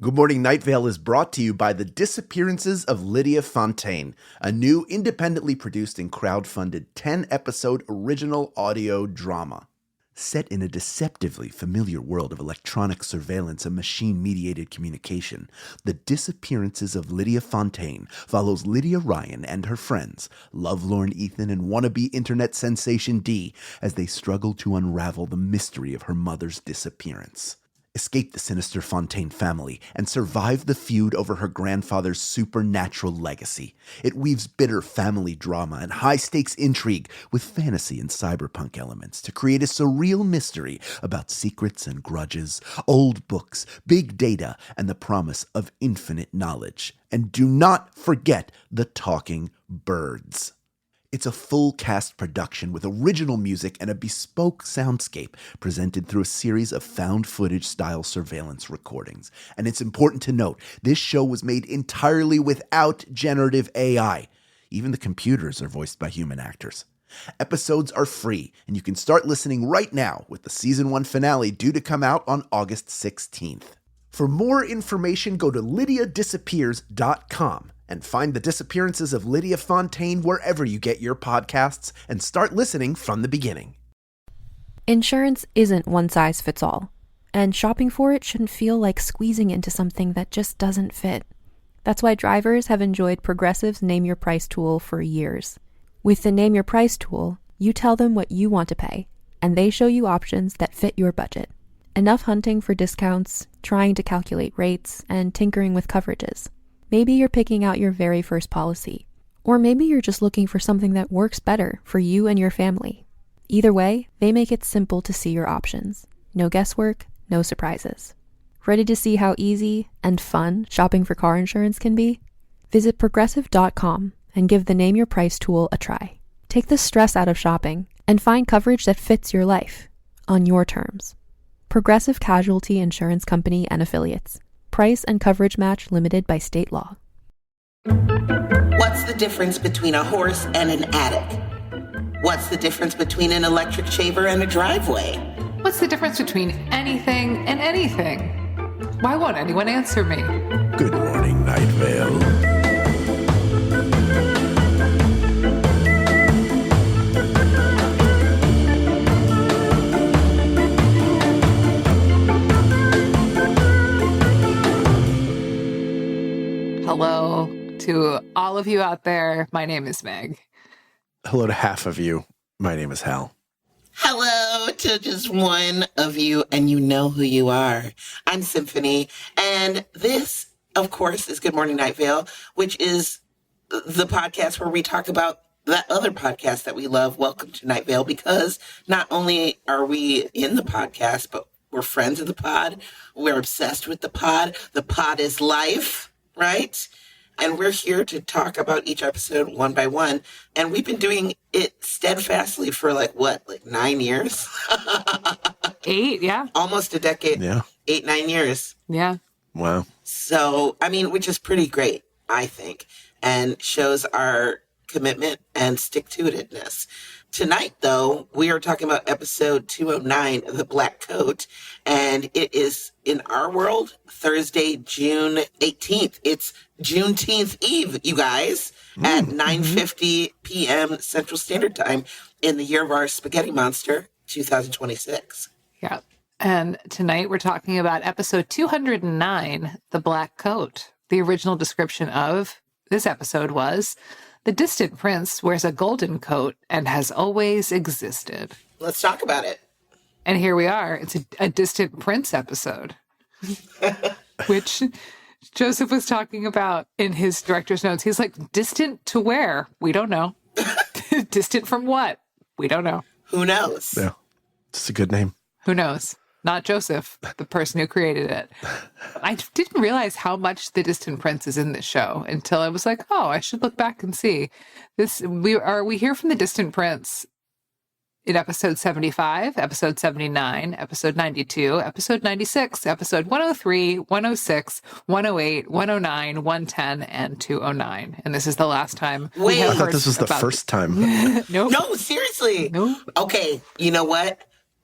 Good Morning Night Vale is brought to you by The Disappearances of Lydia Fontaine, a new independently produced and crowdfunded 10-episode original audio drama. Set in a deceptively familiar world of electronic surveillance and machine-mediated communication, The Disappearances of Lydia Fontaine follows Lydia Ryan and her friends, lovelorn Ethan and wannabe internet sensation Dee, as they struggle to unravel the mystery of her mother's disappearance. Escape the sinister Fontaine family, and survive the feud over her grandfather's supernatural legacy. It weaves bitter family drama and high-stakes intrigue with fantasy and cyberpunk elements to create a surreal mystery about secrets and grudges, old books, big data, and the promise of infinite knowledge. And do not forget the talking birds. It's a full-cast production with original music and a bespoke soundscape presented through a series of found-footage-style surveillance recordings. And it's important to note, this show was made entirely without generative AI. Even the computers are voiced by human actors. Episodes are free, and you can start listening right now with the Season 1 finale due to come out on August 16th. For more information, go to lydiadisappears.com. and find The Disappearances of Lydia Fontaine wherever you get your podcasts and start listening from the beginning. Insurance isn't one size fits all, and shopping for it shouldn't feel like squeezing into something that just doesn't fit. That's why drivers have enjoyed Progressive's Name Your Price tool for years. With the Name Your Price tool, you tell them what you want to pay, and they show you options that fit your budget. Enough hunting for discounts, trying to calculate rates, and tinkering with coverages. Maybe you're picking out your very first policy, or maybe you're just looking for something that works better for you and your family. Either way, they make it simple to see your options. No guesswork, no surprises. Ready to see how easy and fun shopping for car insurance can be? Visit Progressive.com and give the Name Your Price tool a try. Take the stress out of shopping and find coverage that fits your life, on your terms. Progressive Casualty Insurance Company and Affiliates. Price and coverage match limited by state law. What's the difference between a horse and an attic? What's the difference between an electric shaver and a driveway? What's the difference between anything and anything? Why won't anyone answer me? Good Morning Night Vale. Hello to all of you out there. My name is Meg. Hello to half of you. My name is Hal. Hello to just one of you, and you know who you are. I'm Symphony, and this, of course, is Good Morning Night Vale, which is the podcast where we talk about that other podcast that we love, Welcome to Night Vale, because not only are we in the podcast, but we're friends of the pod. We're obsessed with the pod. The pod is life. Right? And we're here to talk about each episode one by one. And we've been doing it steadfastly for 9 years? 8, yeah. Almost a decade. Yeah. 8, 9 years. Yeah. Wow. So, which is pretty great, I think, and shows our commitment and stick-to-itiveness. Tonight, though, we are talking about episode 209, The Black Coat, and it is, in our world, Thursday, June 18th. It's Juneteenth Eve, you guys, at 9:50 p.m. Central Standard Time in the year of our spaghetti monster, 2026. Yeah. And tonight we're talking about episode 209, The Black Coat. The original description of this episode was, the distant prince wears a golden coat and has always existed. Let's talk about it. And here we are. It's a distant prince episode, which Joseph was talking about in his director's notes. He's like, distant to where? We don't know. Distant from what? We don't know. Who knows? Yeah. It's a good name. Who knows? Not Joseph, the person who created it. I didn't realize how much The Distant Prince is in this show until I was like, oh, I should look back and see. We hear from The Distant Prince in episode 75, episode 79, episode 92, episode 96, episode 103, 106, 108, 109, 110, and 209. And this is the last time we have Wait. I thought this was the first time. Nope. No, seriously. No. Okay, you know what?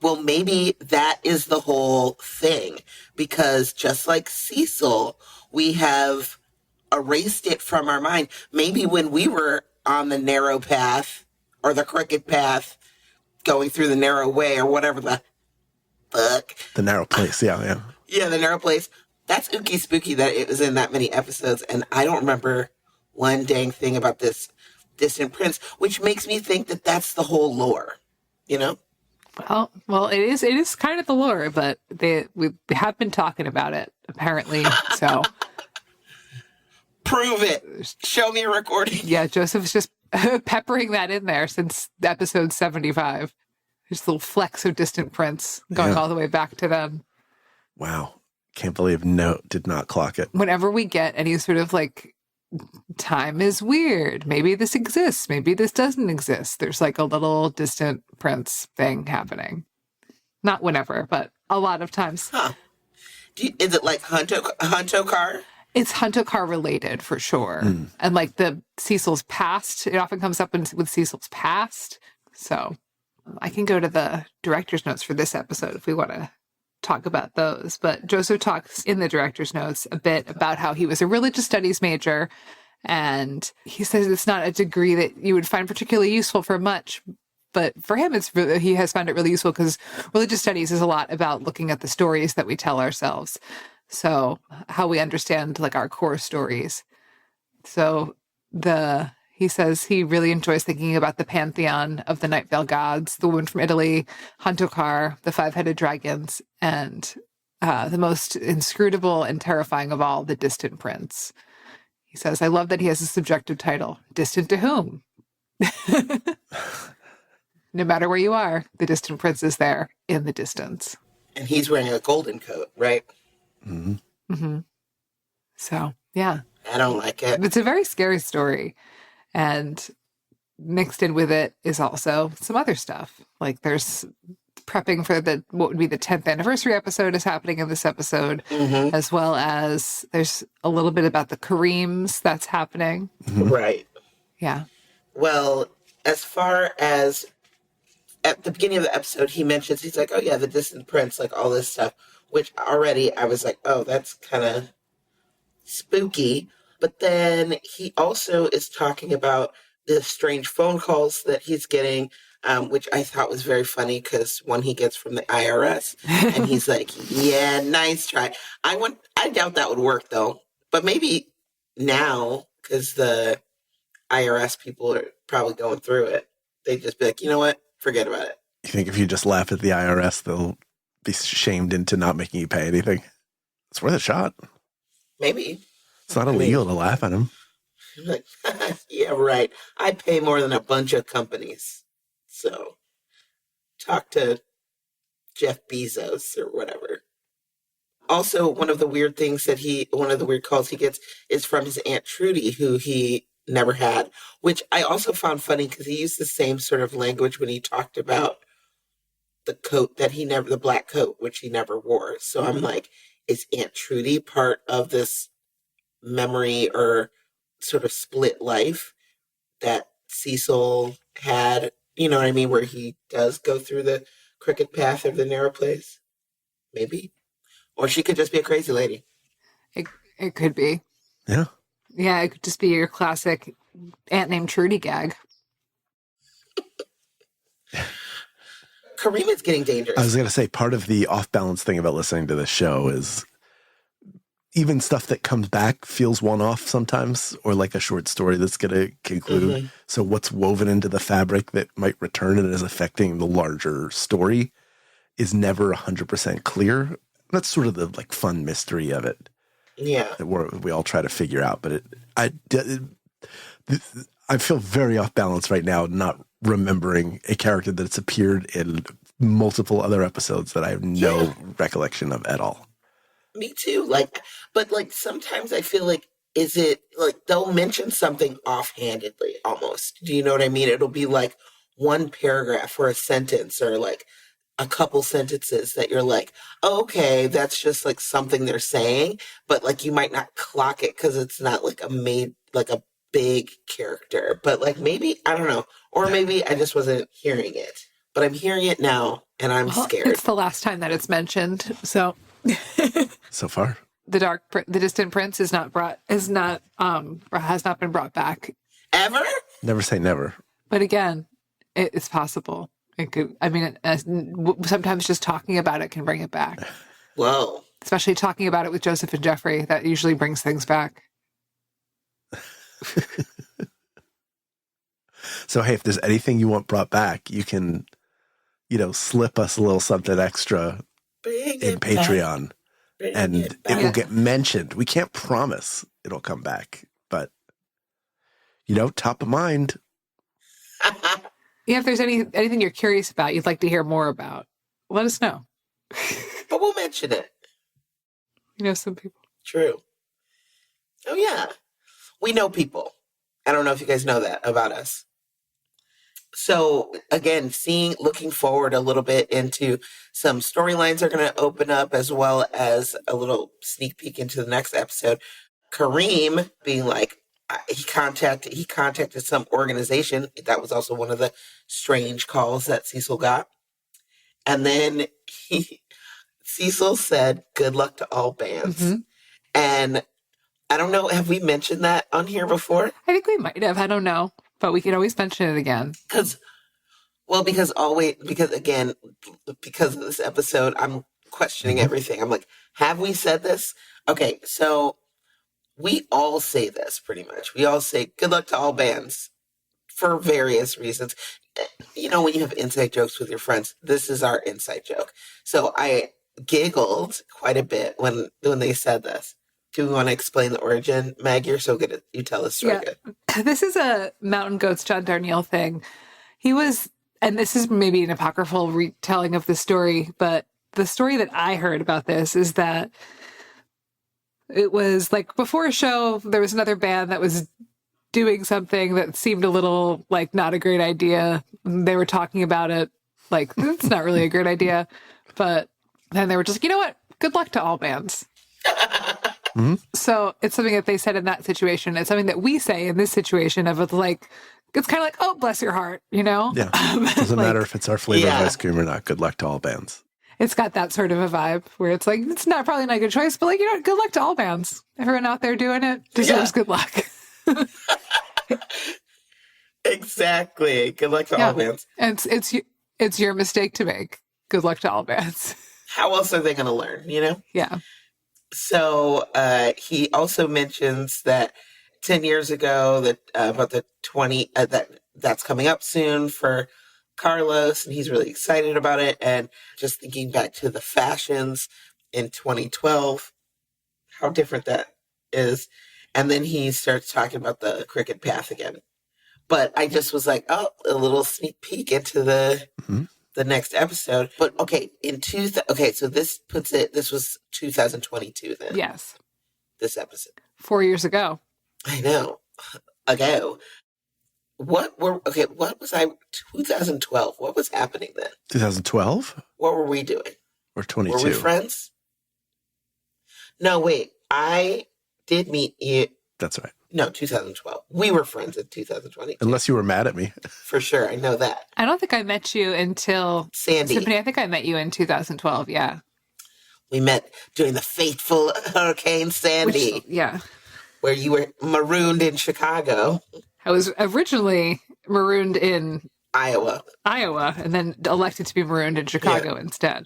well, maybe that is the whole thing, because just like Cecil, we have erased it from our mind. Maybe when we were on the narrow path or the crooked path, going through the narrow way or whatever the fuck. The narrow place, yeah. Yeah, the narrow place. That's ooky spooky that it was in that many episodes, and I don't remember one dang thing about this distant prince, which makes me think that that's the whole lore, you know? Well, it is kind of the lore, but we have been talking about it, apparently, so. Prove it. Show me a recording. Yeah, Joseph's just peppering that in there since episode 75. Just a little flecks of distant prince going all the way back to them. Wow. Can't believe did not clock it. Whenever we get any sort of like, time is weird, maybe this exists, maybe this doesn't exist, there's like a little distant prince thing happening. Not whenever, but a lot of times. Huh. Is it like Huntokar? It's Huntokar related for sure. And like the Cecil's past, it often comes up with Cecil's past. So I can go to the director's notes for this episode if we want to talk about those. But Joseph talks in the director's notes a bit about how he was a religious studies major. And he says it's not a degree that you would find particularly useful for much. But for him, he has found it really useful because religious studies is a lot about looking at the stories that we tell ourselves. So how we understand like our core stories. So he says he really enjoys thinking about the pantheon of the Night Vale gods, the woman from Italy, Huntokar, the five-headed dragons, and the most inscrutable and terrifying of all, the distant prince. He says, I love that he has a subjective title. Distant to whom? No matter where you are, the distant prince is there in the distance. And he's wearing a golden coat, right? Mm-hmm. Mm-hmm. So, yeah. I don't like it. It's a very scary story. And mixed in with it is also some other stuff. Like there's prepping for what would be the 10th anniversary episode is happening in this episode, as well as there's a little bit about the Kareems that's happening. Right. Yeah. Well, as far as at the beginning of the episode, he mentions, he's like, oh yeah, the distant prince, like all this stuff, which already I was like, oh, that's kind of spooky. But then he also is talking about the strange phone calls that he's getting, which I thought was very funny because one he gets from the IRS, and he's like, yeah, nice try. I doubt that would work though, but maybe now, because the IRS people are probably going through it, they'd just be like, you know what, forget about it. You think if you just laugh at the IRS, they'll be shamed into not making you pay anything? It's worth a shot. Maybe. It's not illegal to laugh at him. Like, yeah, right. I pay more than a bunch of companies. So talk to Jeff Bezos or whatever. Also, one of the weird calls he gets is from his Aunt Trudy, who he never had, which I also found funny because he used the same sort of language when he talked about the coat the black coat, which he never wore. So I'm like, is Aunt Trudy part of this memory or sort of split life that Cecil had, you know what I mean, where he does go through the crooked path of the narrow place? Maybe. Or she could just be a crazy lady. It could be. Yeah. Yeah, it could just be your classic Aunt named Trudy gag. Kareem is getting dangerous. I was going to say, part of the off-balance thing about listening to the show is even stuff that comes back feels one-off sometimes, or like a short story that's going to conclude. So what's woven into the fabric that might return and is affecting the larger story is never 100% clear. That's sort of the like fun mystery of it. Yeah. That we all try to figure out. But I feel very off-balance right now, not remembering a character that's appeared in multiple other episodes that I have no recollection of at all. Me too. But sometimes I feel like, is it like they'll mention something offhandedly almost. Do you know what I mean? It'll be like one paragraph or a sentence or like a couple sentences that you're like, oh, okay, that's just like something they're saying. But like you might not clock it because it's not like a big character. But like maybe, I don't know. Or maybe I just wasn't hearing it. but I'm hearing it now, and I'm scared. It's the last time that it's mentioned. So, So far, the Distant Prince has not been brought back Ever? never say never. But again, it's possible. It could. I mean, sometimes just talking about it can bring it back. Whoa. Especially talking about it with Joseph and Jeffrey, that usually brings things back. So, hey, if there's anything you want brought back, you can, slip us a little something extra in Patreon, and it will get mentioned. We can't promise it'll come back, but, top of mind. Yeah, if there's anything you're curious about, you'd like to hear more about, let us know. But we'll mention it. Some people. True. Oh, yeah. We know people. I don't know if you guys know that about us. So, again, looking forward a little bit into some storylines are going to open up, as well as a little sneak peek into the next episode. Kareem being like, he contacted some organization. That was also one of the strange calls that Cecil got. And then Cecil said, good luck to all bands. Mm-hmm. And I don't know, have we mentioned that on here before? I think we might have. I don't know. But we can always mention it again. Because of this episode, I'm questioning everything. I'm like, have we said this? Okay, so we all say this pretty much. We all say good luck to all bands for various reasons. When you have inside jokes with your friends, this is our inside joke. So I giggled quite a bit when they said this. Do we want to explain the origin? Meg, you're so good at you tell this story good. This is a Mountain Goats John Darnielle thing. He was, and this is maybe an apocryphal retelling of the story, but the story that I heard about this is that it was like before a show, there was another band that was doing something that seemed a little like not a great idea. They were talking about it like, it's not really a great idea. But then they were just like, you know what? Good luck to all bands. Mm-hmm. So it's something that they said in that situation. It's something that we say in this situation of like, it's kind of like, oh, bless your heart, Yeah. Doesn't matter if it's our flavor of ice cream or not. Good luck to all bands. It's got that sort of a vibe where it's like, it's probably not a good choice, but like, good luck to all bands. Everyone out there doing it deserves good luck. Exactly. Good luck to all bands. And it's your mistake to make. Good luck to all bands. How else are they going to learn, Yeah. So he also mentions that 10 years ago that about the 20 that's coming up soon for Carlos, and he's really excited about it. And just thinking back to the fashions in 2012, how different that is. And then he starts talking about the cricket path again. But I just was like, oh, a little sneak peek into the next episode. But okay, so this was 2022 then. Yes. This episode. 4 years ago. I know. Ago. What was 2012? What was happening then? 2012? What were we doing? Or 22? Were we friends? No, wait. I did meet you. That's right. No, 2012. We were friends in 2020. Unless you were mad at me. For sure. I know that. I don't think I met you until Sandy. Symphony. I think I met you in 2012. Yeah. We met during the fateful Hurricane Sandy. Where you were marooned in Chicago. I was originally marooned in Iowa, and then elected to be marooned in Chicago instead.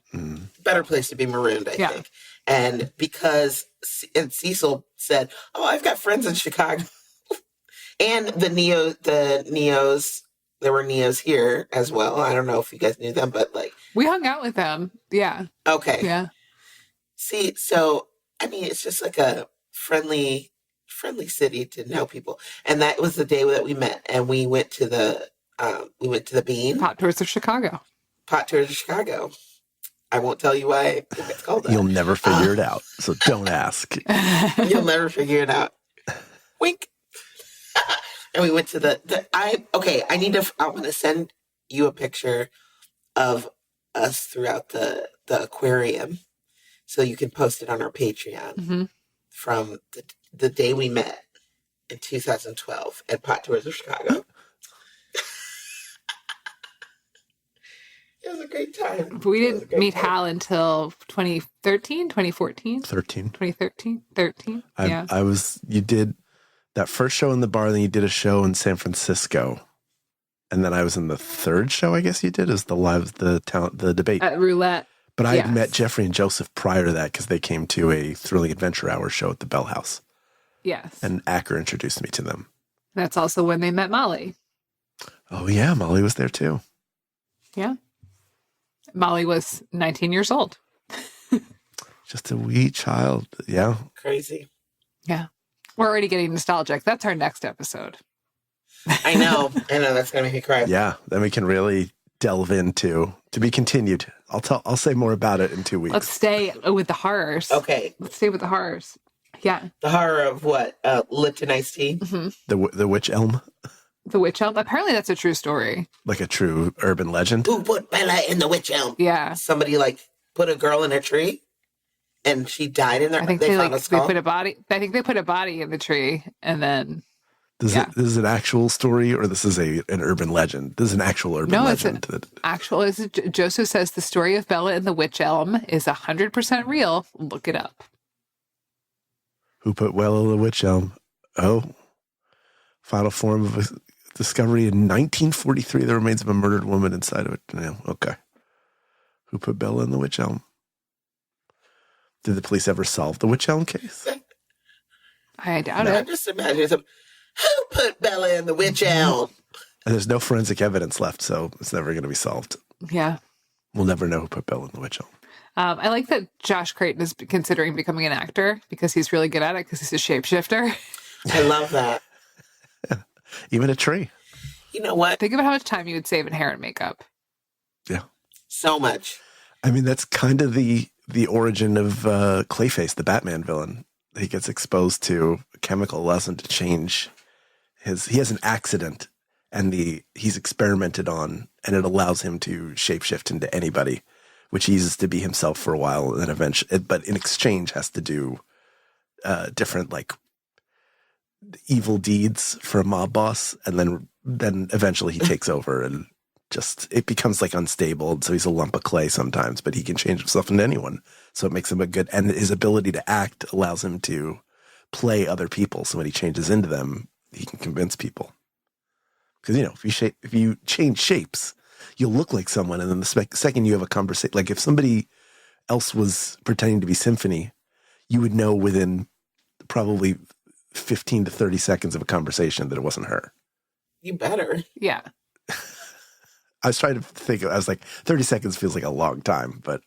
Better place to be marooned, I think. And because Cecil said, "Oh, I've got friends in Chicago," and the Neos, there were Neos here as well. I don't know if you guys knew them, but like we hung out with them. Yeah. Okay. Yeah. See, so I mean, it's just like a friendly city to know people, and that was the day that we met, and we went to the Bean Pot Tours of Chicago. I won't tell you why it's called that. You'll never figure it out, so don't ask. You'll never figure it out. Wink. And we went to I'm going to send you a picture of us throughout the aquarium so you can post it on our Patreon from the day we met in 2012 at Pot Tours of Chicago. It was a great time. But we didn't meet Hal until 2013, 2014? 13. 2013? 13? Yeah. You did that first show in the bar, then you did a show in San Francisco. And then I was in the third show, I guess you did, is the debate. At Roulette. But I had met Jeffrey and Joseph prior to that because they came to a Thrilling Adventure Hour show at the Bell House. Yes. And Acker introduced me to them. That's also when they met Molly. Oh, yeah. Molly was there, too. Yeah. Molly was 19 years old. Just a wee child. Yeah. Crazy. Yeah. We're already getting nostalgic. That's our next episode. I know. That's going to make me cry. Yeah. Then we can really delve into, to be continued. I'll say more about it in 2 weeks. Let's stay with the horrors. Okay. Let's stay with the horrors. Yeah. The horror of what? Lipton iced tea? Mm-hmm. The witch elm? The witch elm? Apparently that's a true story. Like a true urban legend? Who put Bella in the witch elm? Yeah. Somebody put a girl in a tree and she died in there. I think they put a body. I think they put a body in the tree and then. This is an actual story, or this is an urban legend? This is an actual urban legend. Joseph says the story of Bella and the witch elm is 100% real. Look it up. Who put Bella in the witch elm? Oh, final form of a discovery in 1943. The remains of a murdered woman inside of it. No, okay. Who put Bella in the witch elm? Did the police ever solve the witch elm case? I doubt it. I'm just imagining who put Bella in the witch elm? And there's no forensic evidence left, so it's never going to be solved. Yeah. We'll never know who put Bella in the witch elm. I like that Josh Creighton is considering becoming an actor because he's really good at it because he's a shapeshifter. I love that. Even a tree. You know what? Think about how much time you would save in hair and makeup. Yeah. So much. I mean, that's kind of the origin of Clayface, the Batman villain. He gets exposed to a chemical, allows him to change he has an accident and he's experimented on, and it allows him to shapeshift into anybody, which he uses to be himself for a while, and then eventually, but in exchange has to do different evil deeds for a mob boss, and then eventually he takes over and it becomes unstable. So he's a lump of clay sometimes, but he can change himself into anyone. So it makes him and his ability to act allows him to play other people. So when he changes into them, he can convince people. Because, if you change shapes, you'll look like someone. And then the second you have a conversation, like if somebody else was pretending to be Symphony, you would know within probably 15 to 30 seconds of a conversation that it wasn't her. You better. Yeah. I was trying to think, I was like, 30 seconds feels like a long time, but.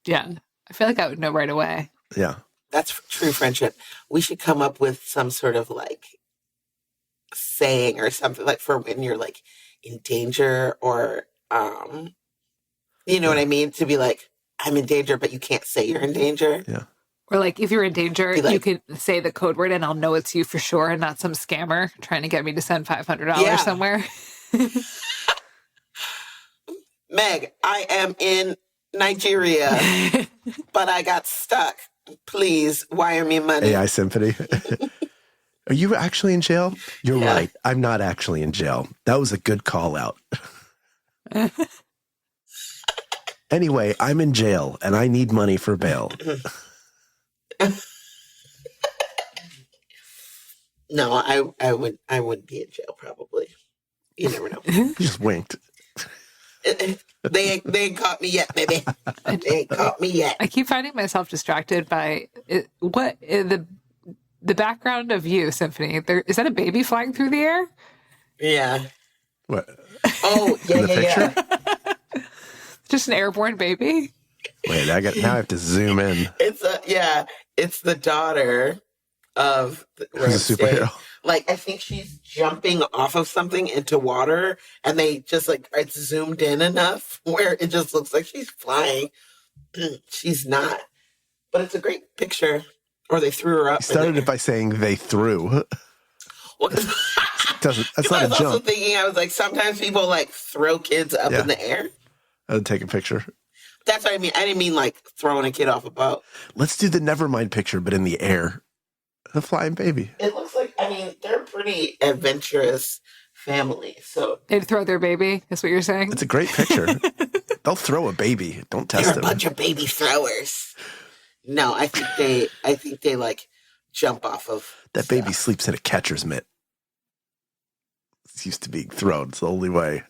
Yeah. I feel like I would know right away. Yeah. That's true friendship. We should come up with some sort of saying or something for when you're in danger or, you know what I mean? To be I'm in danger, but you can't say you're in danger. Yeah. Or if you're in danger, you can say the code word and I'll know it's you for sure and not some scammer trying to get me to send $500 somewhere. Meg, I am in Nigeria, but I got stuck. Please wire me money. AI Symphony. Are you actually in jail? You're right. I'm not actually in jail. That was a good call out. Anyway, I'm in jail and I need money for bail. No, I wouldn't be in jail probably. You never know. You just winked. They ain't caught me yet, baby. They ain't caught me yet. I keep finding myself distracted by the background of you, Symphony. Is that a baby flying through the air? Yeah. What? Oh, yeah. Just an airborne baby? Wait, now I have to zoom in. It's the daughter of who's a superhero. I think she's jumping off of something into water, and they just it's zoomed in enough where it just looks like she's flying. She's not, but it's a great picture. Or they threw her up. You started it by saying they threw. Well, that's not a jump. I was also thinking, I was sometimes people throw kids up in the air. I would take a picture. That's what I mean. I didn't mean throwing a kid off a boat. Let's do the Nevermind picture, but in the air. The flying baby. It looks they're pretty adventurous family. So They'd throw their baby, is what you're saying? It's a great picture. They'll throw a baby. Don't test they're a them. bunch of baby throwers. No, I think they like jump off of That stuff. baby sleeps in a catcher's mitt. It's used to being thrown. It's the only way.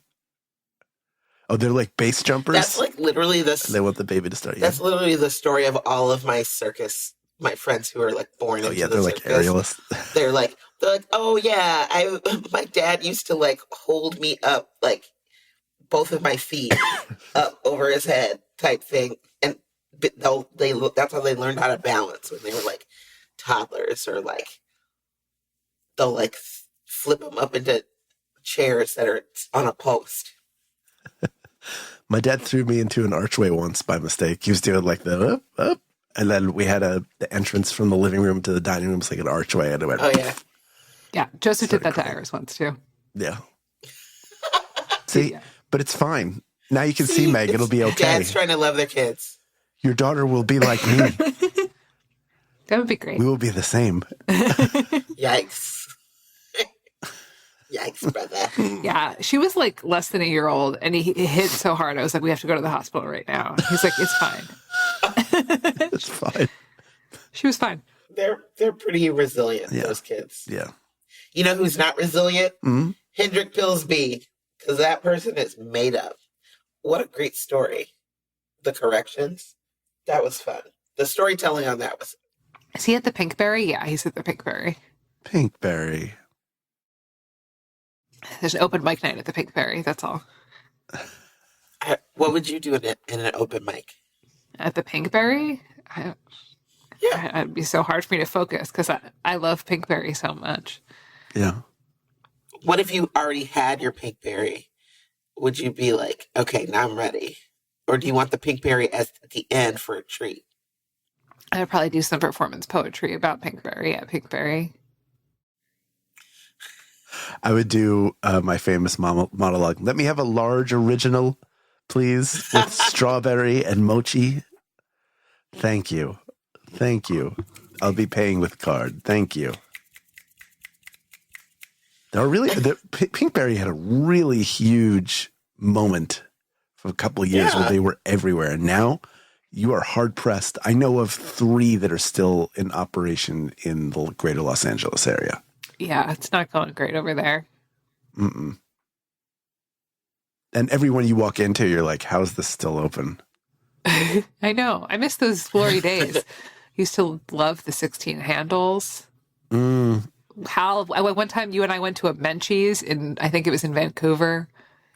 Oh, they're like base jumpers? That's like literally And they want the baby to start. That's literally the story of all of my friends who are like born into yeah, the they're circus. like aerialists. They're like, oh yeah, my dad used to like hold me up, like both of my feet up over his head type thing. And that's how they learned how to balance when they were like toddlers, or like, they'll like flip them up into chairs that are on a post. My dad threw me into an archway once by mistake. He was doing like the up. And then we had the entrance from the living room to the dining room was like an archway. And it went, Oh, yeah. Yeah, Joseph did that to Iris once, too. Yeah. See, but it's fine. Now you can see Meg. It'll be okay. Dads trying to love their kids. Your daughter will be like me. That would be great. We will be the same. Yikes. Yikes, brother. Yeah, she was like less than a year old, and he hit so hard. I was like, we have to go to the hospital right now. He's like, it's fine. It's fine. She was fine. They're pretty resilient, those kids. Yeah. You know who's not resilient? Mm-hmm. Hendrik Pillsby, because that person is made up. What a great story. The corrections, that was fun. The storytelling on that was... Is he at the Pinkberry? Yeah, he's at the Pinkberry. Pinkberry. There's an open mic night at the Pinkberry, that's all. What would you do in an open mic? At the Pinkberry? It'd be so hard for me to focus because I love Pinkberry so much. Yeah. What if you already had your Pinkberry? Would you be like, okay, now I'm ready? Or do you want the Pinkberry at the end for a treat? I'd probably do some performance poetry about Pinkberry at Pinkberry. I would do my famous monologue. Let me have a large original, please, with strawberry and mochi. Thank you. Thank you. I'll be paying with card. Thank you. Pinkberry had a really huge moment for a couple of years where they were everywhere. And now you are hard pressed. I know of 3 that are still in operation in the greater Los Angeles area. Yeah, it's not going great over there. Mm-mm. And everyone you walk into, you're like, how is this still open? I know. I miss those glory days. Used to love the 16 handles. Hal, one time you and I went to a Menchie's I think it was in Vancouver.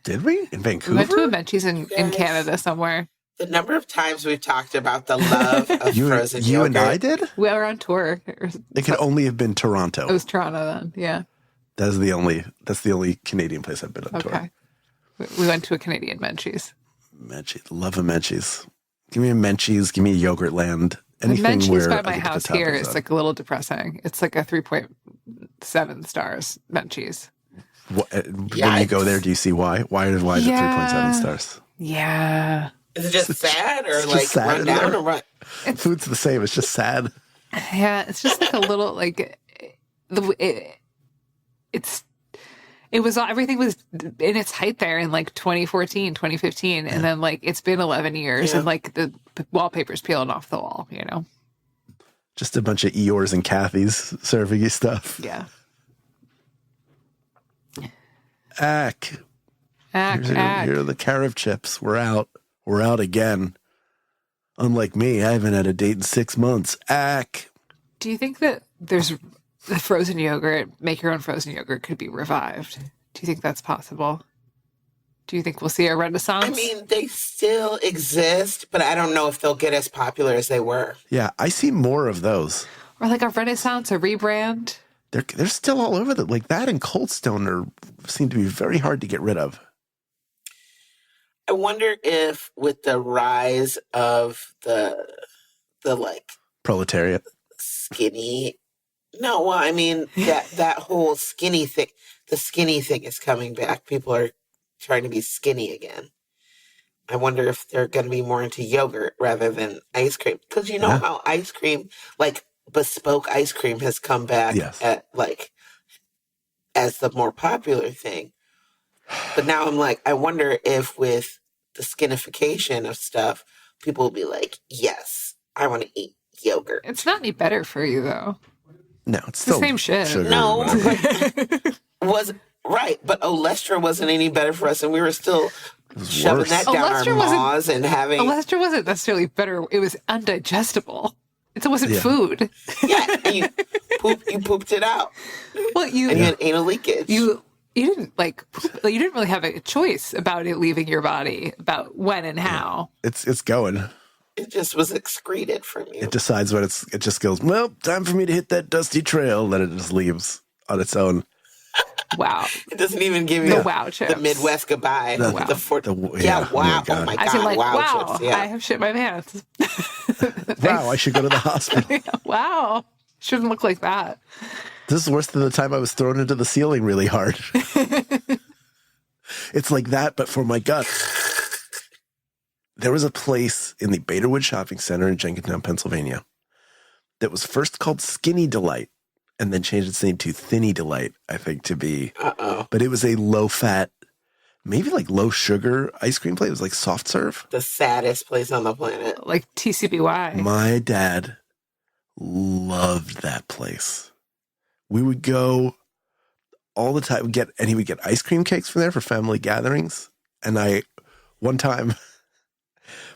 Did we? In Vancouver? We went to a Menchie's in Canada somewhere. The number of times we've talked about the love of frozen you yogurt. and I did? We were on tour. It could only have been Toronto. It was Toronto then, yeah. That's the only Canadian place I've been on tour. Okay. We went to a Canadian Menchie's. Menchie's. Love a Menchie's. Give me a Menchie's. Give me a Yogurtland. Anything the Menchie's where by I my get the house here toppings is on. like a little depressing. It's like a 3.7 stars Menchie's. When you go there, do you see why? Why is it 3.7 stars? Yeah. Is it just sad or it's like just sad run in down there. or run? Food's the same. It's just sad. Yeah, it's just like a little like everything was in its height there in like 2014, 2015, and then like it's been 11 years and like the wallpaper's peeling off the wall, you know. Just a bunch of Eeyores and Kathys serving you stuff. Yeah. Here Ack. are the Carav chips. We're out. We're out again. Unlike me, I haven't had a date in 6 months. Do you think that there's the frozen yogurt, make your own frozen yogurt could be revived? Do you think that's possible? Do you think we'll see a renaissance? I mean, they still exist, but I don't know if they'll get as popular as they were. Yeah, I see more of those. Or like a renaissance, a rebrand? They're still all over like that, and Cold Stone seem to be very hard to get rid of. I wonder if with the rise of the like Proletariat. skinny, no, well, I mean that whole skinny thing, the skinny thing is coming back. People are trying to be skinny again. I wonder if they're going to be more into yogurt rather than ice cream, because you know how ice cream, like bespoke ice cream, has come back at like as the more popular thing. But now I'm like, I wonder if with the skinification of stuff, people will be like, yes, I want to eat yogurt. It's not any better for you, though. No, it's It's still the same shit. sugar, No, whatever. was right, but Olestra wasn't any better for us, and we were still shoving worse. that down Olestra our wasn't- maws and having Olestra wasn't necessarily better. It was undigestible. It wasn't Yeah. food. yeah, and you pooped it out, Well, and you had anal leakage. you didn't you didn't really have a choice about it leaving your body, about when and how. It's going. It just was excreted from you. It decides when it just goes, well, time for me to hit that dusty trail. Then it just leaves on its own. Wow. It doesn't even give you The wow chips. the Midwest goodbye. The- wow. yeah, Wow. oh my Oh my As in, God. like, Wow. wow, chips, yeah. I have shit my pants. Wow, I should go to the hospital. Wow. Shouldn't look like that. This is worse than the time I was thrown into the ceiling really hard. It's like that, but for my gut. There was a place in the Baderwood Shopping Center in Jenkintown, Pennsylvania, that was first called Skinny Delight and then changed its name to Thinny Delight, I think, to be. Uh-oh. But it was a low-fat, maybe like low-sugar ice cream place. It was like soft serve. The saddest place on the planet. Like TCBY. My dad loved that place. We would go all the time. He would get ice cream cakes from there for family gatherings. And one time,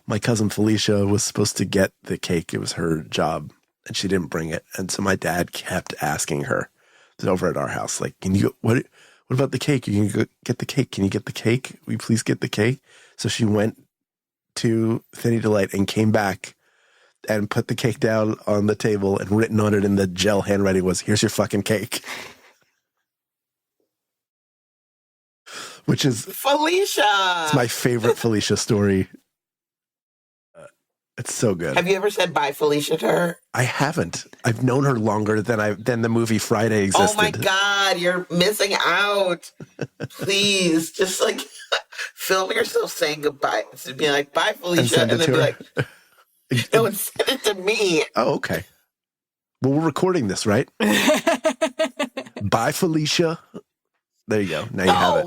my cousin Felicia was supposed to get the cake. It was her job, and she didn't bring it. And so my dad kept asking her over at our house, like, "Can you what about the cake? You can go get the cake. Can you get the cake? Will you please get the cake?" So she went to Thinny Delight and came back and put the cake down on the table, and written on it in the gel handwriting was, "Here's your fucking cake." Which is Felicia! it's my favorite Felicia story. It's so good. Have you ever said bye, Felicia, to her? I haven't. I've known her longer than the movie Friday existed. Oh my God, you're missing out. Please, just like film yourself saying goodbye. To be like, bye, Felicia, send it and then to be her? like, no, and send it to me. Oh, okay. Well, we're recording this, right? Bye, Felicia. There you go. Now you have it.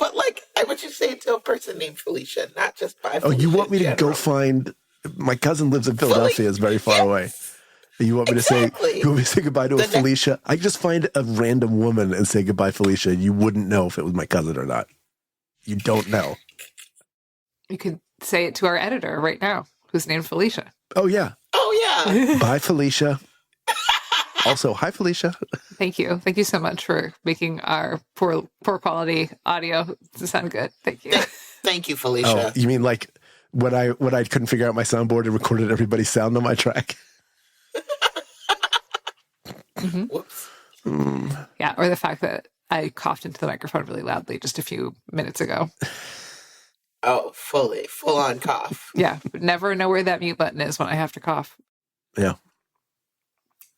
But like, I want you to say it to a person named Felicia, not just bye, Oh, Felicia. you want me in to go general. find... My cousin lives in Philadelphia. It's very far away. You want me to say goodbye to a Felicia? I just find a random woman and say goodbye, Felicia. You wouldn't know if it was my cousin or not. You don't know. You could say it to our editor right now, who's named Felicia. Oh, yeah. Oh, yeah. Bye, Felicia. Also, hi, Felicia. Thank you. Thank you so much for making our poor quality audio sound good. Thank you. Thank you, Felicia. Oh, you mean like when I couldn't figure out my soundboard and recorded everybody's sound on my track? Mm-hmm. Whoops. Yeah, or the fact that I coughed into the microphone really loudly just a few minutes ago. Oh, full on cough. Yeah, but never know where that mute button is when I have to cough. Yeah.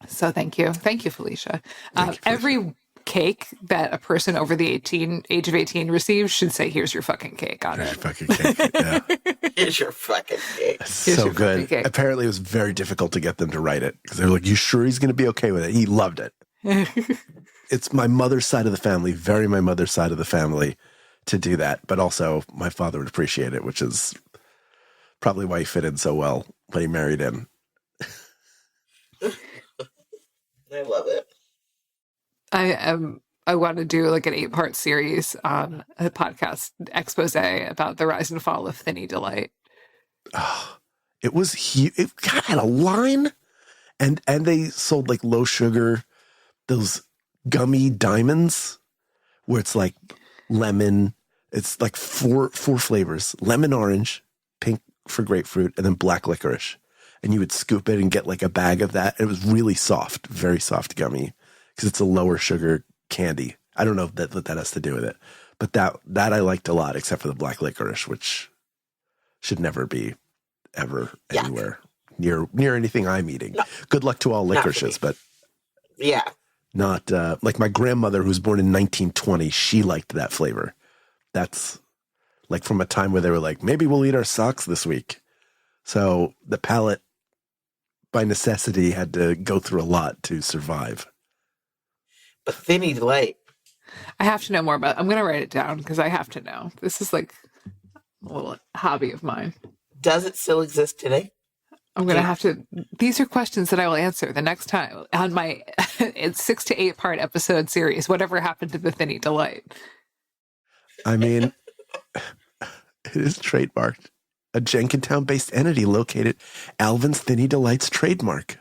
So thank you. Thank you, Felicia. Thank you, Felicia. Every cake that a person over the age of 18 receives should say, "Here's your fucking cake" on Here's it. your fucking cake. Yeah. Here's your fucking cake. It's Here's so your fucking good. cake. Apparently, it was very difficult to get them to write it because they're like, "You sure he's going to be okay with it?" He loved it. It's my mother's side of the family, very my mother's side of the family to do that. But also my father would appreciate it, which is probably why he fit in so well when he married in. I love it. I want to do like an 8-part series on a podcast expose about the rise and fall of Thinny Delight. Oh, it was huge. It had a line, and they sold like low sugar, those gummy diamonds where it's like lemon. It's like four flavors: lemon, orange, pink for grapefruit, and then black licorice. And you would scoop it and get like a bag of that. It was really soft, very soft gummy because it's a lower sugar candy. I don't know what that has to do with it, but that I liked a lot, except for the black licorice, which should never be ever anywhere near anything I'm eating. No. Good luck to all licorices, but Yeah. not like my grandmother, who was born in 1920. She liked that flavor. That's like from a time where they were like, maybe we'll eat our socks this week. So the palate, by necessity, had to go through a lot to survive. But Thinny Delight I have to know more about it. I'm going to write it down because I have to know. This is like a little hobby of mine. Does it still exist today? I'm going to have to. These are questions that I will answer the next time on my 6 to 8 part episode series. Whatever happened to the Thinny Delight? I mean, it is trademarked. A Jenkintown-based entity located Alvin's Thinny Delight's trademark.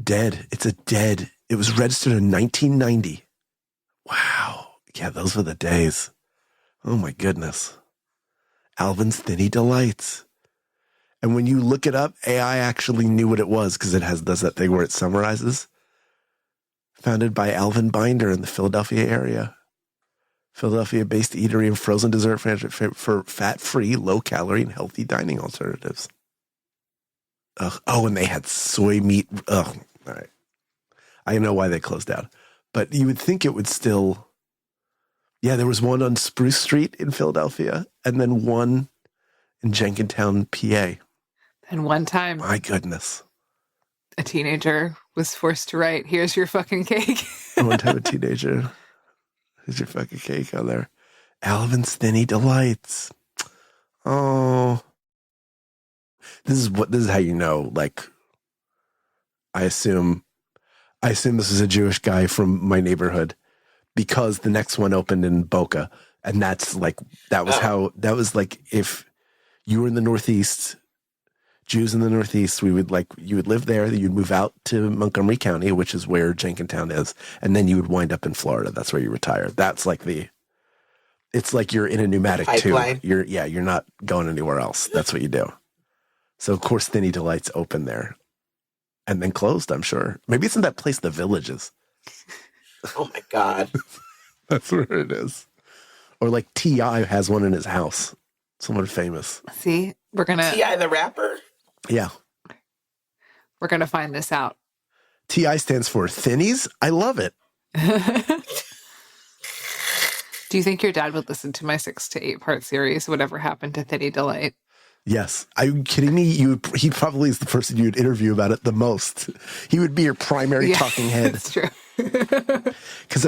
Dead. It's a dead. It was registered in 1990. Wow. Yeah, those were the days. Oh my goodness. Alvin's Thinny Delights. And when you look it up, AI actually knew what it was because it does that thing where it summarizes. Founded by Alvin Binder in the Philadelphia area. Philadelphia-based eatery and frozen dessert franchise for fat-free, low-calorie, and healthy dining alternatives. Ugh. Oh, and they had soy meat. Ugh. All right. I know why they closed down. But you would think it would still... Yeah, there was one on Spruce Street in Philadelphia, and then one in Jenkintown, PA. And one time... My goodness. A teenager was forced to write, "Here's your fucking cake." One time a teenager... Here's your fucking cake on there. Alvin's Thinny Delights. Oh. This is how you know, like, I assume this is a Jewish guy from my neighborhood because the next one opened in Boca. And that was like, if you were in the Northeast, Jews in the Northeast, you would live there, you'd move out to Montgomery County, which is where Jenkintown is, and then you would wind up in Florida. That's where you retire. That's like it's like you're in a pneumatic pipeline. tube. You're not going anywhere else. That's what you do. So of course Thinny Delight's open there. And then closed, I'm sure. Maybe it's in that place The Villages. Oh my God. That's where it is. Or like T.I. has one in his house. Someone famous. See, we're going to... T.I. the rapper? Yeah. We're going to find this out. T.I. stands for Thinnies. I love it. Do you think your dad would listen to my 6 to 8 part series, Whatever Happened to Thinny Delight? Yes. Are you kidding me? He probably is the person you'd interview about it the most. He would be your primary talking head. That's true. Because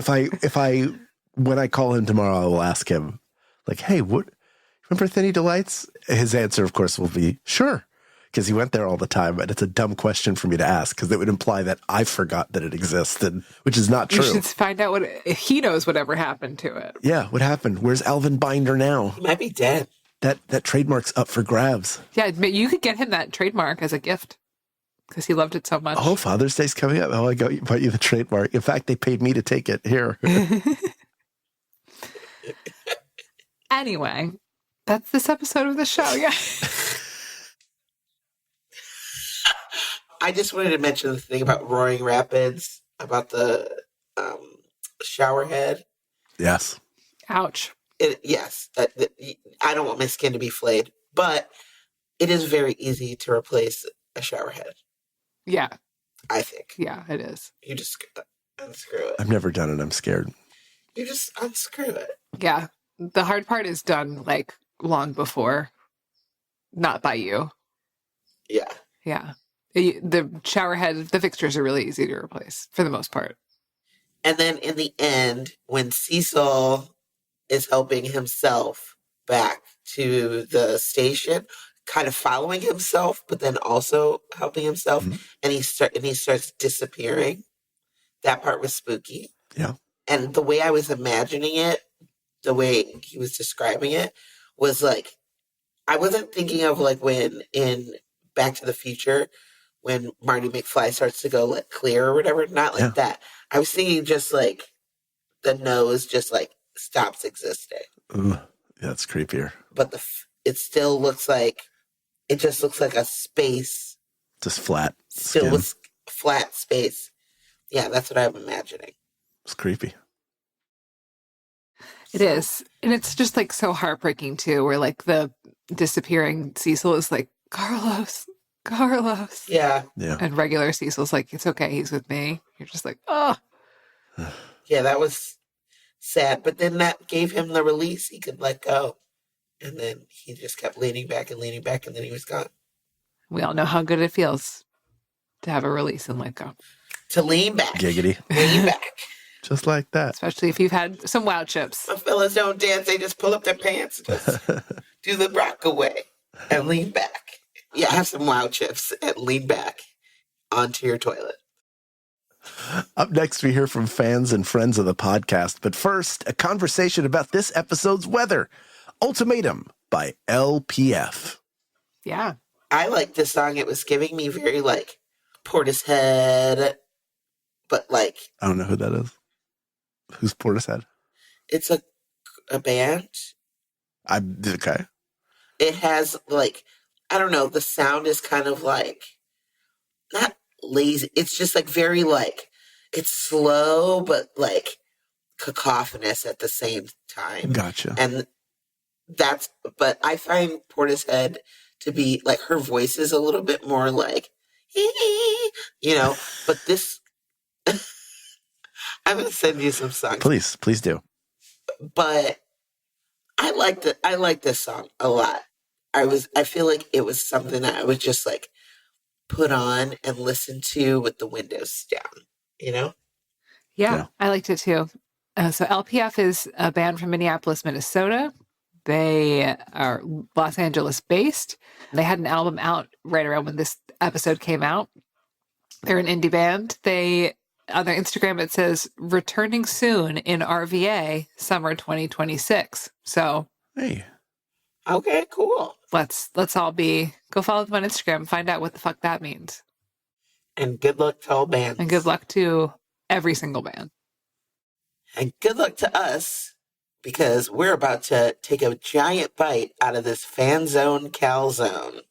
when I call him tomorrow, I will ask him, like, hey, remember Thinny Delights? His answer, of course, will be, sure. Because he went there all the time, and it's a dumb question for me to ask, because it would imply that I forgot that it existed, which is not true. You should find out if he knows whatever happened to it. Yeah, what happened? Where's Alvin Binder now? He might be dead. That trademark's up for grabs. Yeah, you could get him that trademark as a gift, because he loved it so much. Oh, Father's Day's coming up. Oh, I bought you the trademark. In fact, they paid me to take it. Here. Anyway, that's this episode of the show. Yeah. I just wanted to mention the thing about Roaring Rapids, about the shower head. Yes. Ouch. Yes. I don't want my skin to be flayed, but it is very easy to replace a shower head. Yeah. I think. Yeah, it is. You just unscrew it. I've never done it. I'm scared. You just unscrew it. Yeah. The hard part is done like long before, not by you. Yeah. Yeah. The shower head, the fixtures are really easy to replace for the most part. And then in the end, when Cecil is helping himself back to the station, kind of following himself, but then also helping himself, and he starts disappearing. That part was spooky. Yeah. And the way I was imagining it, the way he was describing it, was like, I wasn't thinking of like when in Back to the Future, when Marty McFly starts to go like clear or whatever, not like that. I was thinking just like the nose just like stops existing. Yeah, that's creepier. But it still looks like, it just looks like a space. Just flat. Still skin. was flat space. Yeah, that's what I'm imagining. It's creepy. It is. And it's just like so heartbreaking too, where like the disappearing Cecil is like, Carlos. Yeah. Yeah. And regular Cecil's like, it's okay, he's with me. You're just like, oh. Yeah, that was sad. But then that gave him the release. He could let go. And then he just kept leaning back, and then he was gone. We all know how good it feels to have a release and let go. To lean back. Giggity. Lean back. Just like that. Especially if you've had some wow chips. My fellas don't dance. They just pull up their pants and just do the rock away and lean back. Yeah, have some wow chips and lean back onto your toilet. Up next, we hear from fans and friends of the podcast. But first, a conversation about this episode's weather. Ultimatum by LPF. Yeah. I like this song. It was giving me very like Portishead, but like. I don't know who that is. Who's Portishead? It's a band. Okay. It has like, I don't know, the sound is kind of like, not lazy. It's just like very like, it's slow, but like cacophonous at the same time. Gotcha. And but I find Portishead to be like, her voice is a little bit more like, you know, but this, I'm going to send you some songs. Please do. But I like this song a lot. I feel like it was something that I would just like put on and listen to with the windows down, you know? Yeah. I liked it too. So LPF is a band from Minneapolis, Minnesota. They are Los Angeles based. They had an album out right around when this episode came out. They're an indie band. On their Instagram, it says returning soon in RVA summer 2026. So, hey, okay, cool. Let's all go follow them on Instagram and find out what the fuck that means. And good luck to all bands. And good luck to every single band. And good luck to us, because we're about to take a giant bite out of this Fanzone Calzone.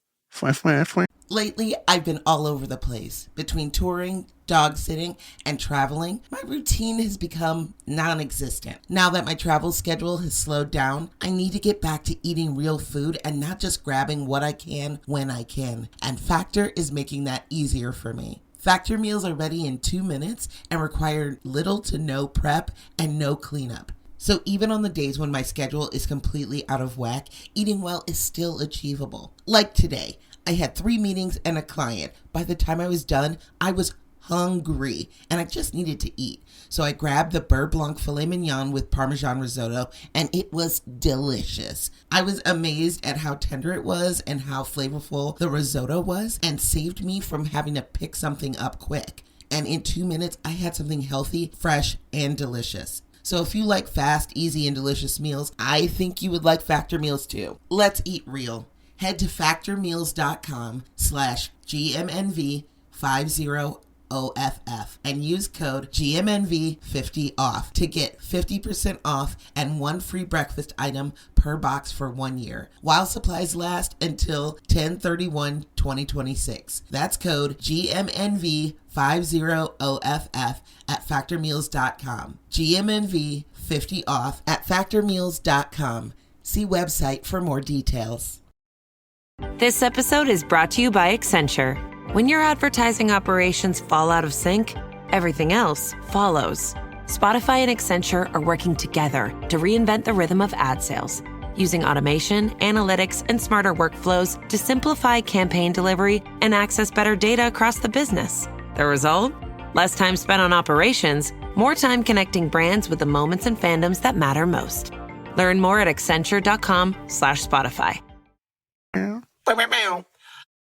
Lately, I've been all over the place. Between touring, dog sitting, and traveling, my routine has become non-existent. Now that my travel schedule has slowed down, I need to get back to eating real food and not just grabbing what I can when I can. And Factor is making that easier for me. Factor meals are ready in 2 minutes and require little to no prep and no cleanup. So even on the days when my schedule is completely out of whack, eating well is still achievable. Like today, I had 3 meetings and a client. By the time I was done, I was hungry and I just needed to eat. So I grabbed the Beurre Blanc filet mignon with Parmesan risotto and it was delicious. I was amazed at how tender it was and how flavorful the risotto was, and saved me from having to pick something up quick. And in 2 minutes, I had something healthy, fresh, and delicious. So if you like fast, easy, and delicious meals, I think you would like Factor meals too. Let's eat real. Head to factormeals.com/GMNV50OFF and use code GMNV50OFF to get 50% off and 1 free breakfast item per box for 1 year, while supplies last until 10/31/2026. That's code GMNV50OFF at factormeals.com. GMNV50OFF at factormeals.com. See website for more details. This episode is brought to you by Accenture. When your advertising operations fall out of sync, everything else follows. Spotify and Accenture are working together to reinvent the rhythm of ad sales, using automation, analytics, and smarter workflows to simplify campaign delivery and access better data across the business. The result? Less time spent on operations, more time connecting brands with the moments and fandoms that matter most. Learn more at accenture.com/Spotify.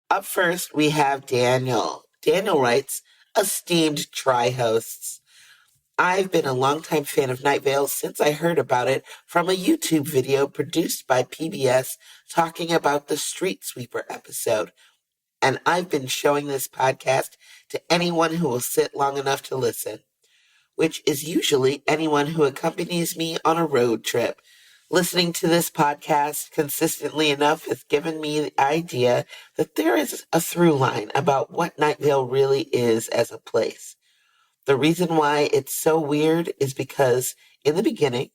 Up first, we have Daniel. Daniel writes, esteemed tri-hosts, I've been a longtime fan of Night Vale since I heard about it from a YouTube video produced by PBS talking about the Street Sweeper episode. And I've been showing this podcast to anyone who will sit long enough to listen, which is usually anyone who accompanies me on a road trip. Listening to this podcast consistently enough has given me the idea that there is a through line about what Night Vale really is as a place. The reason why it's so weird is because, in the beginning,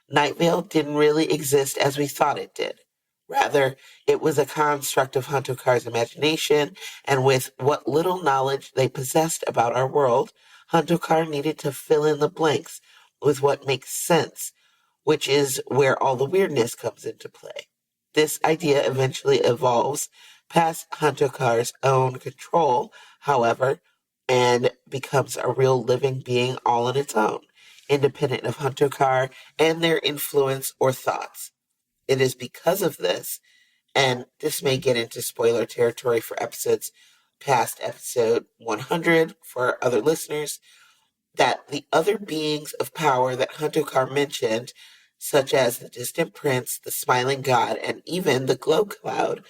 Night Vale didn't really exist as we thought it did. Rather, it was a construct of Huntokar's imagination, and with what little knowledge they possessed about our world, Huntokar needed to fill in the blanks with what makes sense, which is where all the weirdness comes into play. This idea eventually evolves past Huntokar's own control, however, and becomes a real living being all on its own. independent of Huntokar and their influence or thoughts. It is because of this, and this may get into spoiler territory for episodes past episode 100 for other listeners, that the other beings of power that Huntokar mentioned, such as the distant prince, the smiling god, and even the glow cloud,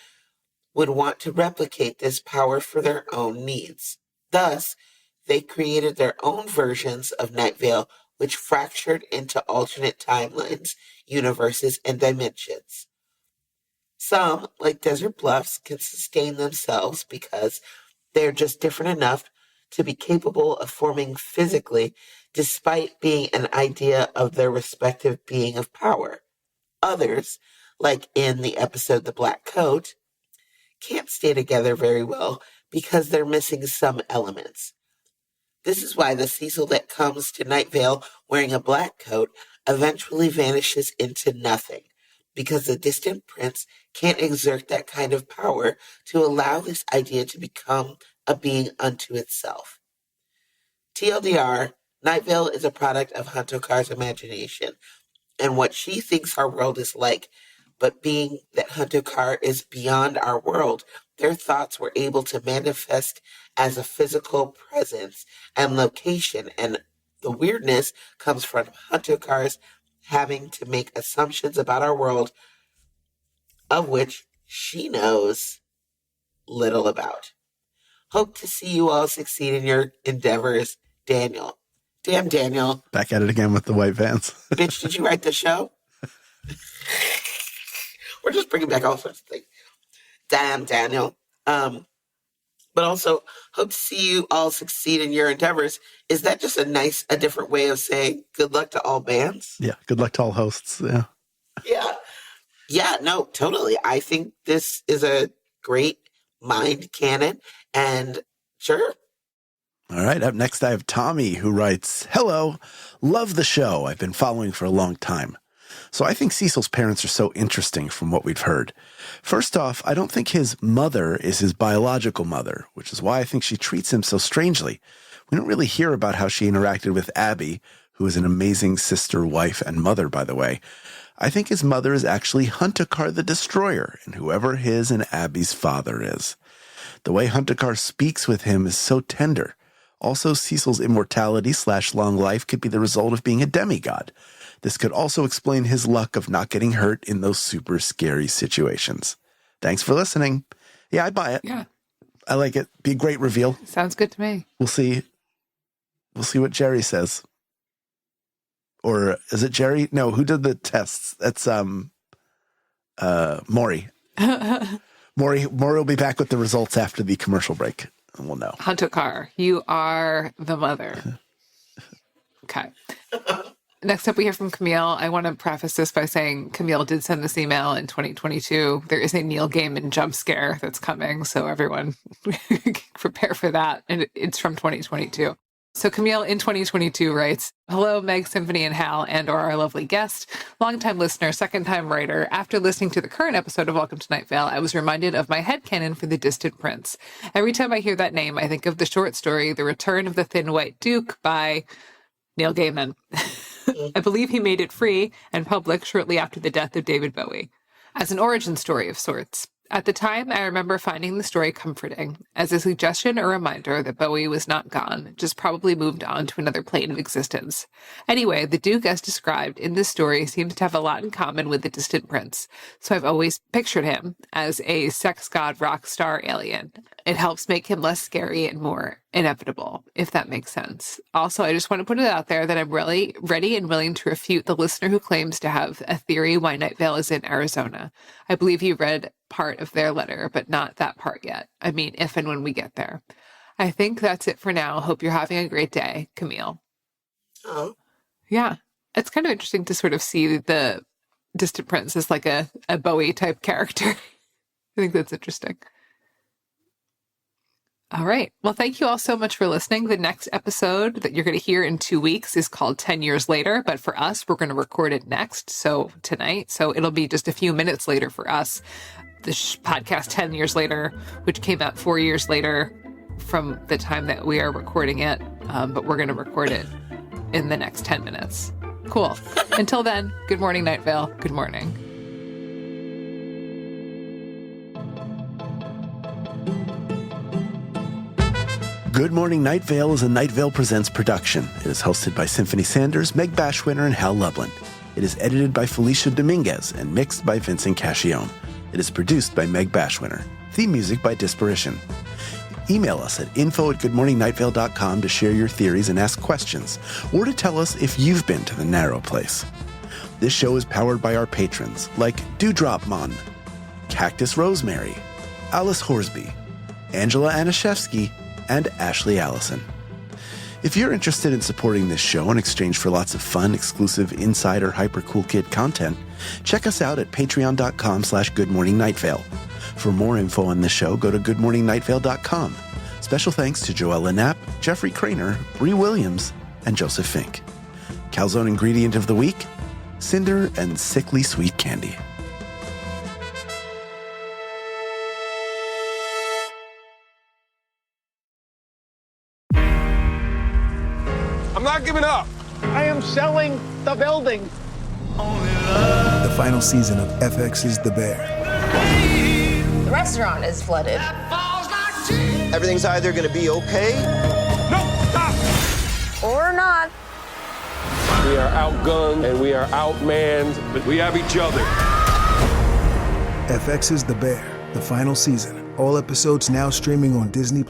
would want to replicate this power for their own needs. Thus, they created their own versions of Night Vale, which fractured into alternate timelines, universes, and dimensions. Some, like Desert Bluffs, can sustain themselves because they're just different enough to be capable of forming physically, despite being an idea of their respective being of power. Others, like in the episode The Black Coat, can't stay together very well because they're missing some elements. This is why the Cecil that comes to Night Vale wearing a black coat eventually vanishes into nothing, because the distant prince can't exert that kind of power to allow this idea to become a being unto itself. TLDR, Night Vale is a product of Huntokar's imagination and what she thinks our world is like, but being that Huntokar is beyond our world, their thoughts were able to manifest as a physical presence and location, and the weirdness comes from Huntokar's having to make assumptions about our world of which she knows little about. Hope to see you all succeed in your endeavors, Daniel. Damn, Daniel. Back at it again with the white vans. Bitch, did you write the show? We're just bringing back all sorts of things. Damn, Daniel. But also, hope to see you all succeed in your endeavors. Is that just a different way of saying good luck to all bands? Yeah, good luck to all hosts. Yeah. Yeah. Yeah, no, totally. I think this is a great mind canon, and sure. All right, up next I have Tommy, who writes, "Hello, love the show. I've been following for a long time. So I think Cecil's parents are so interesting from what we've heard. First off, I don't think his mother is his biological mother, which is why I think she treats him so strangely. We don't really hear about how she interacted with Abby, who is an amazing sister, wife, and mother, by the way. I think his mother is actually Huntokar the Destroyer, and whoever his and Abby's father is. The way Huntokar speaks with him is so tender. Also, Cecil's immortality / long life could be the result of being a demigod. This could also explain his luck of not getting hurt in those super scary situations. Thanks for listening." Yeah, I buy it. Yeah. I like it. Be a great reveal. Sounds good to me. We'll see what Jerry says. Or is it Jerry? No, who did the tests? That's Maury. Maury will be back with the results after the commercial break, and we'll know. Huntokar, you are the mother. Okay. Next up, we hear from Camille. I want to preface this by saying Camille did send this email in 2022. There is a Neil Gaiman jump scare that's coming, so everyone prepare for that. And it's from 2022. So Camille in 2022 writes, "Hello, Meg, Symphony, and Hal, and or our lovely guest. Longtime listener, second-time writer. After listening to the current episode of Welcome to Night Vale, I was reminded of my headcanon for The Distant Prince. Every time I hear that name, I think of the short story The Return of the Thin White Duke by Neil Gaiman. I believe he made it free and public shortly after the death of David Bowie, as an origin story of sorts. At the time, I remember finding the story comforting, as a suggestion or reminder that Bowie was not gone, just probably moved on to another plane of existence. Anyway, the Duke as described in this story seems to have a lot in common with the Distant Prince, so I've always pictured him as a sex god rock star alien. It helps make him less scary and more inevitable, if that makes sense. Also, I just want to put it out there that I'm really ready and willing to refute the listener who claims to have a theory why Night Vale is in Arizona. I believe you read part of their letter, but not that part yet. I mean, if and when we get there. I think that's it for now. Hope you're having a great day, Camille." Oh. Yeah. It's kind of interesting to sort of see the Distant Prince as like a Bowie type character. I think that's interesting. All right. Well, thank you all so much for listening. The next episode that you're going to hear in 2 weeks is called 10 Years Later, but for us, we're going to record it next. So tonight. So it'll be just a few minutes later for us. The podcast 10 Years Later, which came out 4 years later from the time that we are recording it. But we're going to record it in the next 10 minutes. Cool. Until then, good morning, Night Vale. Good morning. Good Morning Night Vale is a Night Vale Presents production. It is hosted by Symphony Sanders, Meg Bashwiner, and Hal Lublin. It is edited by Felicia Dominguez and mixed by Vincent Cacchione. It is produced by Meg Bashwiner. Theme music by Disparition. Email us at info@goodmorningnightVale.com to share your theories and ask questions, or to tell us if you've been to the narrow place. This show is powered by our patrons, like Dewdrop Mon, Cactus Rosemary, Alice Horsby, Angela Anashevsky, and Ashley Allison. If you're interested in supporting this show in exchange for lots of fun, exclusive, insider, hyper-cool kid content, check us out at patreon.com/goodmorningnightVale. For more info on the show, go to goodmorningnightVale.com. Special thanks to Joella Knapp, Jeffrey Craner, Bree Williams, and Joseph Fink. Calzone ingredient of the week, cinder and sickly sweet candy. I'm not giving up. I am selling the building. The final season of FX's The Bear. The restaurant is flooded. Everything's either going to be okay. No, stop! Or not. We are outgunned and we are outmanned, but we have each other. FX's The Bear, the final season. All episodes now streaming on Disney+.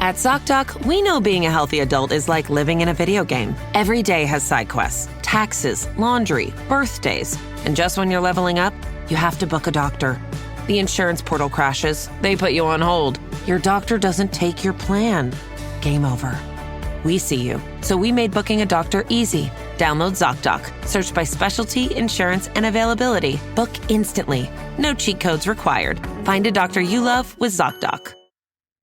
At ZocDoc, we know being a healthy adult is like living in a video game. Every day has side quests, taxes, laundry, birthdays. And just when you're leveling up, you have to book a doctor. The insurance portal crashes. They put you on hold. Your doctor doesn't take your plan. Game over. We see you. So we made booking a doctor easy. Download ZocDoc. Search by specialty, insurance, and availability. Book instantly. No cheat codes required. Find a doctor you love with ZocDoc.